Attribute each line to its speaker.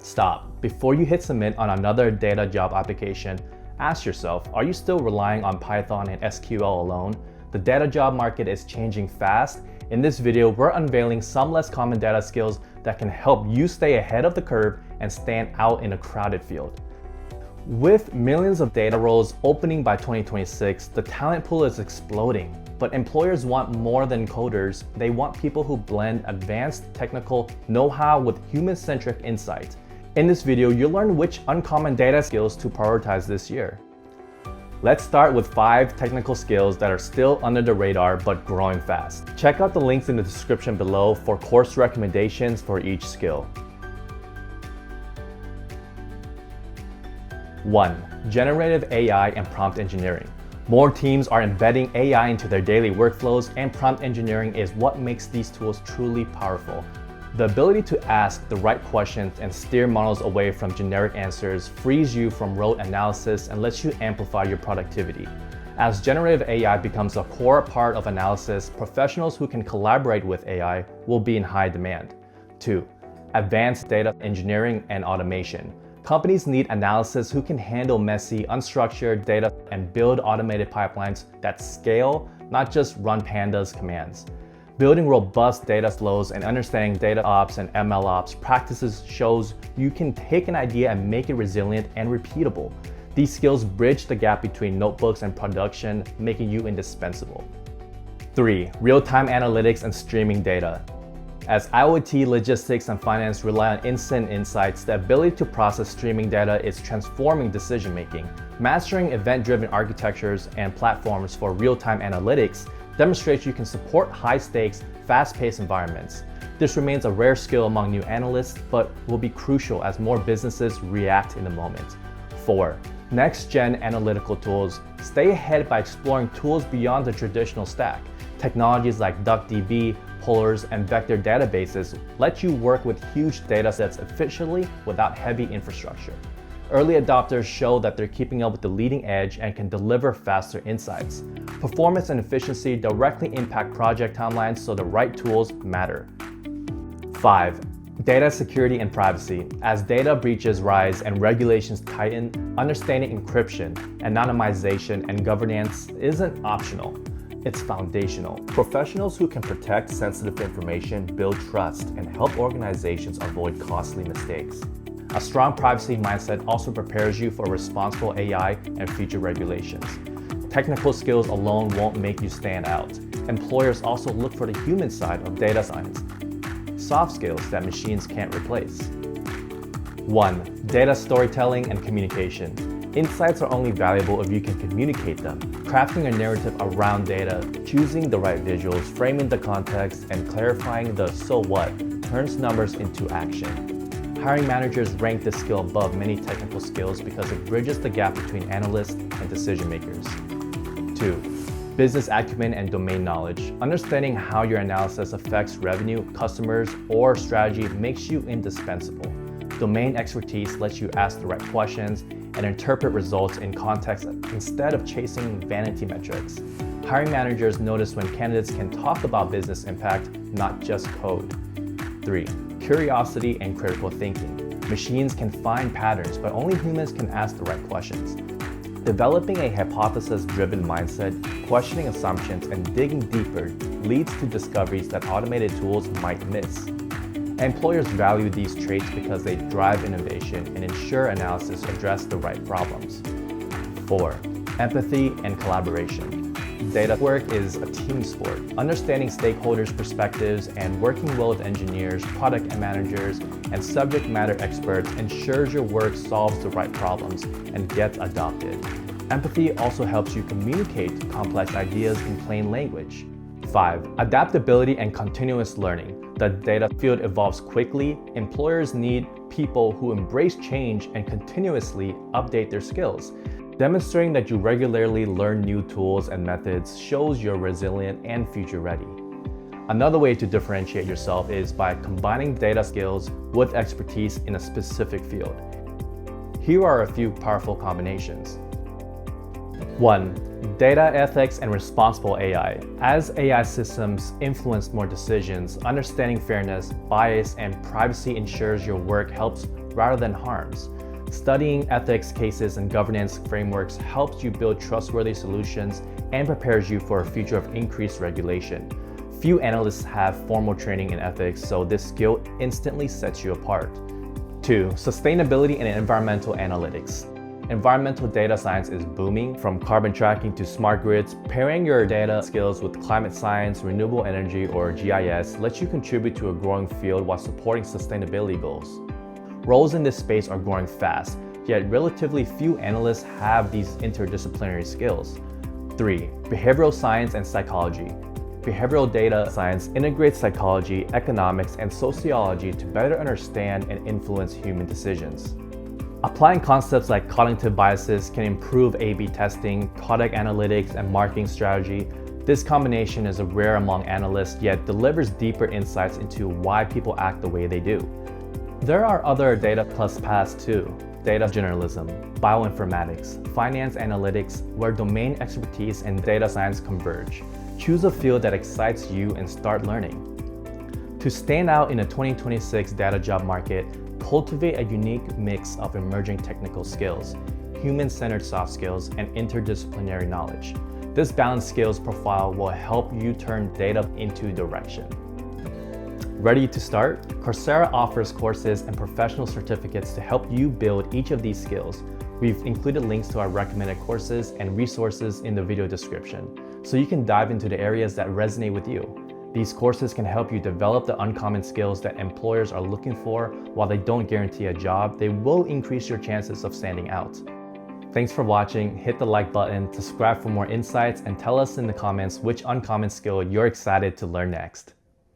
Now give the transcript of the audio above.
Speaker 1: Stop. Before you hit submit on another data job application, ask yourself, are you still relying on Python and SQL alone? The data job market is changing fast. In this video, we're unveiling some less common data skills that can help you stay ahead of the curve and stand out in a crowded field. With millions of data roles opening by 2026, the talent pool is exploding. But employers want more than coders. They want people who blend advanced technical know-how with human-centric insight. In this video, you'll learn which uncommon data skills to prioritize this year. Let's start with 5 technical skills that are still under the radar but growing fast. Check out the links in the description below for course recommendations for each skill. 1. Generative AI and prompt engineering. More teams are embedding AI into their daily workflows, and prompt engineering is what makes these tools truly powerful. The ability to ask the right questions and steer models away from generic answers frees you from rote analysis and lets you amplify your productivity. As generative AI becomes a core part of analysis, professionals who can collaborate with AI will be in high demand. 2. Advanced data engineering and automation. Companies need analysts who can handle messy, unstructured data and build automated pipelines that scale, not just run pandas commands. Building robust data flows and understanding data ops and ML ops practices shows you can take an idea and make it resilient and repeatable. These skills bridge the gap between notebooks and production, making you indispensable. 3. Real-time analytics and streaming data. As IoT, logistics, and finance rely on instant insights, the ability to process streaming data is transforming decision-making. Mastering event-driven architectures and platforms for real-time analytics demonstrates you can support high-stakes, fast-paced environments. This remains a rare skill among new analysts, but will be crucial as more businesses react in the moment. 4. Next-gen analytical tools. Stay ahead by exploring tools beyond the traditional stack. Technologies like DuckDB, polars, and vector databases let you work with huge datasets efficiently without heavy infrastructure. Early adopters show that they're keeping up with the leading edge and can deliver faster insights. Performance and efficiency directly impact project timelines, so the right tools matter. 5. Data security and privacy. As data breaches rise and regulations tighten, understanding encryption, anonymization, and governance isn't optional. It's foundational. Professionals who can protect sensitive information build trust and help organizations avoid costly mistakes. A strong privacy mindset also prepares you for responsible AI and future regulations. Technical skills alone won't make you stand out. Employers also look for the human side of data science, soft skills that machines can't replace. 1. Data storytelling and communication. Insights are only valuable if you can communicate them. Crafting a narrative around data, choosing the right visuals, framing the context, and clarifying the so what turns numbers into action. Hiring managers rank this skill above many technical skills because it bridges the gap between analysts and decision makers. 2. Business acumen and domain knowledge. Understanding how your analysis affects revenue, customers, or strategy makes you indispensable. Domain expertise lets you ask the right questions and interpret results in context instead of chasing vanity metrics. Hiring managers notice when candidates can talk about business impact, not just code. 3. Curiosity and critical thinking. Machines can find patterns, but only humans can ask the right questions. Developing a hypothesis-driven mindset, questioning assumptions, and digging deeper leads to discoveries that automated tools might miss. Employers value these traits because they drive innovation and ensure analysis address the right problems. 4. Empathy and collaboration. Data work is a team sport. Understanding stakeholders' perspectives and working well with engineers, product managers, and subject matter experts ensures your work solves the right problems and gets adopted. Empathy also helps you communicate complex ideas in plain language. 5. Adaptability and continuous learning. The data field evolves quickly. Employers need people who embrace change and continuously update their skills. Demonstrating that you regularly learn new tools and methods shows you're resilient and future ready. Another way to differentiate yourself is by combining data skills with expertise in a specific field. Here are a few powerful combinations. 1. Data ethics and responsible AI. As AI systems influence more decisions, understanding fairness, bias, and privacy ensures your work helps rather than harms. Studying ethics cases and governance frameworks helps you build trustworthy solutions and prepares you for a future of increased regulation. Few analysts have formal training in ethics, so this skill instantly sets you apart. 2. Sustainability and environmental analytics. Environmental data science is booming, from carbon tracking to smart grids. Pairing your data skills with climate science, renewable energy, or GIS lets you contribute to a growing field while supporting sustainability goals. Roles in this space are growing fast, yet relatively few analysts have these interdisciplinary skills. 3. Behavioral science and psychology. Behavioral data science integrates psychology, economics, and sociology to better understand and influence human decisions. Applying concepts like cognitive biases can improve A/B testing, product analytics, and marketing strategy. This combination is rare among analysts, yet delivers deeper insights into why people act the way they do. There are other data plus paths too. Data journalism, bioinformatics, finance analytics, where domain expertise and data science converge. Choose a field that excites you and start learning. To stand out in the 2026 data job market, cultivate a unique mix of emerging technical skills, human-centered soft skills, and interdisciplinary knowledge. This balanced skills profile will help you turn data into direction. Ready to start? Coursera offers courses and professional certificates to help you build each of these skills. We've included links to our recommended courses and resources in the video description, so you can dive into the areas that resonate with you. These courses can help you develop the uncommon skills that employers are looking for. While they don't guarantee a job, they will increase your chances of standing out. Thanks for watching. Hit the like button, subscribe for more insights, and tell us in the comments which uncommon skill you're excited to learn next.